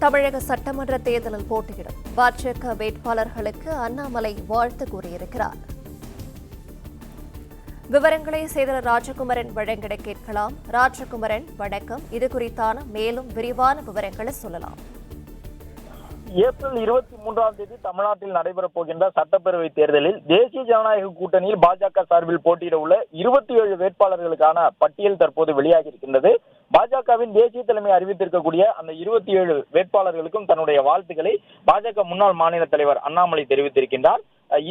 தமிழக சட்டமன்ற தேர்தலில் போட்டியிடும் பாஜக வேட்பாளர்களுக்கு அண்ணாமலை வாழ்த்து கூறியிருக்கிறார். விவரங்களை செய்தியாளர் ராஜகுமரன் வழங்கிட கேட்கலாம். ராஜகுமரன், வணக்கம். இது குறித்தான மேலும் விரிவான விவரங்களை சொல்லலாம். ஏப்ரல் 23ஆம் தேதி தமிழ்நாட்டில் நடைபெறப் போகின்ற சட்டப்பேரவை தேர்தலில் தேசிய ஜனநாயக கூட்டணியில் பாஜக சார்பில் போட்டியிட உள்ள 27 வேட்பாளர்களுக்கான பட்டியல் தற்போது வெளியாகி இருக்கின்றது. பாஜகவின் தேசிய தலைமை அறிவித்திருக்கக்கூடிய அந்த 27 வேட்பாளர்களுக்கும் தன்னுடைய வாழ்த்துக்களை பாஜக முன்னாள் மாநில தலைவர் அண்ணாமலை தெரிவித்திருக்கின்றார்.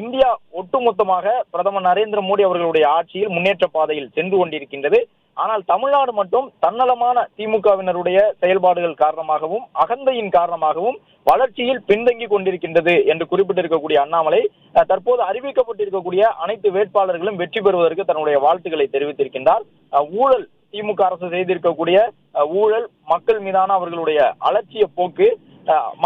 இந்தியா ஒட்டுமொத்தமாக பிரதமர் நரேந்திர மோடி அவர்களுடைய ஆட்சியில் முன்னேற்ற பாதையில் சென்று கொண்டிருக்கின்றது. ஆனால் தமிழ்நாடு மட்டும் தன்னலமான திமுகவினருடைய செயல்பாடுகள் காரணமாகவும் அகந்தையின் காரணமாகவும் வளர்ச்சியில் பின்தங்கி கொண்டிருக்கின்றது என்று குறிப்பிட்டிருக்கக்கூடிய அண்ணாமலை தற்போது அறிவிக்கப்பட்டிருக்கக்கூடிய அனைத்து வேட்பாளர்களும் வெற்றி பெறுவதற்கு தன்னுடைய வாழ்த்துக்களை தெரிவித்திருக்கின்றார். ஊழல், திமுக அரசு செய்திருக்கக்கூடிய ஊழல், மக்கள் மீதான அவர்களுடைய அலட்சிய போக்கு,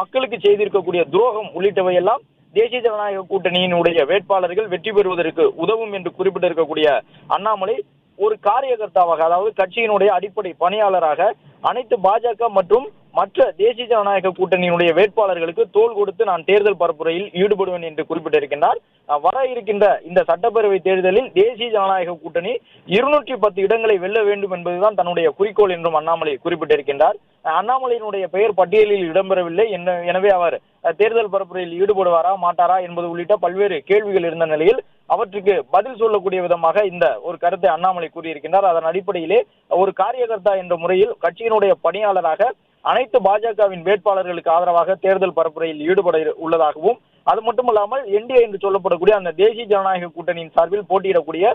மக்களுக்கு செய்திருக்கக்கூடிய துரோகம் உள்ளிட்டவையெல்லாம் தேசிய ஜனநாயக கூட்டணியினுடைய வேட்பாளர்கள் வெற்றி பெறுவதற்கு உதவும் என்று குறிப்பிட்டிருக்கக்கூடிய அண்ணாமலை ஒரு காரியகர்த்தாவாக, அதாவது கட்சியினுடைய அடிப்படை பணியாளராக அனைத்து பாஜக மற்றும் மற்ற தேசிய ஜனநாயக கூட்டணியினுடைய வேட்பாளர்களுக்கு தோள் கொடுத்து நான் தேர்தல் பரப்புரையில் ஈடுபடுவேன் என்று குறிப்பிட்டிருக்கின்றார். வர இருக்கின்ற இந்த சட்டப்பேரவை தேர்தலில் தேசிய ஜனநாயக கூட்டணி 210 இடங்களை வெல்ல வேண்டும் என்பதுதான் தன்னுடைய குறிக்கோள் என்றும் அண்ணாமலை குறிப்பிட்டிருக்கின்றார். அண்ணாமலையினுடைய பெயர் பட்டியலில் இடம்பெறவில்லை, எனவே அவர் தேர்தல் பரப்புரையில் ஈடுபடுவாரா மாட்டாரா என்பது உள்ளிட்ட பல்வேறு கேள்விகள் இருந்த நிலையில் அவற்றுக்கு பதில் சொல்லக்கூடிய விதமாக இந்த ஒரு கருத்தை அண்ணாமலை கூறியிருக்கின்றார். அதன் அடிப்படையிலே ஒரு காரியகர்த்தா என்ற முறையில் கட்சியினுடைய பணியாளராக அனைத்து பாஜகவின் வேட்பாளர்களுக்கு ஆதரவாக தேர்தல் பரப்புரையில் ஈடுபட உள்ளதாகவும், அது மட்டுமல்லாமல் என்டிஏ என்று சொல்லப்படக்கூடிய அந்த தேசிய ஜனநாயக கூட்டணியின் சார்பில் போட்டியிடக்கூடிய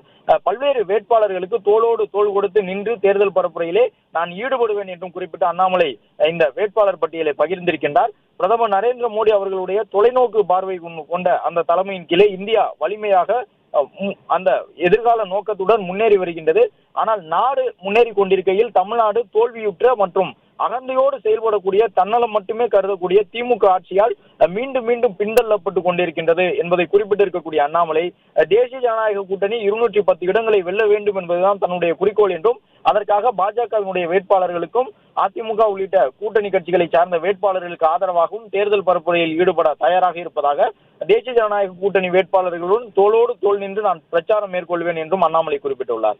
பல்வேறு வேட்பாளர்களுக்கு தோளோடு தோள் கொடுத்து நின்று தேர்தல் பரப்புரையிலே நான் ஈடுபடுவேன் என்றும் குறிப்பிட்ட அண்ணாமலை இந்த வேட்பாளர் பட்டியலை பகிர்ந்திருக்கின்றார். பிரதமர் நரேந்திர மோடி அவர்களுடைய தொலைநோக்கு பார்வை கொண்ட அந்த தலைமையின் கீழே இந்தியா வலிமையாக அந்த எதிர்கால நோக்கத்துடன் முன்னேறி வருகின்றது. ஆனால் நாடு முன்னேறி கொண்டிருக்கையில் தமிழ்நாடு தோல்வியுற்ற மற்றும் அகந்தையோடு செயல்படக்கூடிய, தன்னலம் மட்டுமே கருதக்கூடிய திமுக ஆட்சியால் மீண்டும் மீண்டும் பின்தள்ளப்பட்டு கொண்டிருக்கின்றது என்பதை குறிப்பிட்டிருக்கக்கூடிய அண்ணாமலை தேசிய ஜனநாயக கூட்டணி 210 இடங்களை வெல்ல வேண்டும் என்பதுதான் தன்னுடைய குறிக்கோள் என்றும், அதற்காக பாஜகவினுடைய வேட்பாளர்களுக்கும் அதிமுக உள்ளிட்ட கூட்டணி கட்சிகளை சார்ந்த வேட்பாளர்களுக்கு ஆதரவாகவும் தேர்தல் பரப்புரையில் ஈடுபட தயாராக இருப்பதாக தேசிய ஜனநாயக கூட்டணி வேட்பாளர்களுடன் தோளோடு தோள் நின்று நான் பிரச்சாரம் மேற்கொள்வேன் என்றும் அண்ணாமலை குறிப்பிட்டுள்ளார்.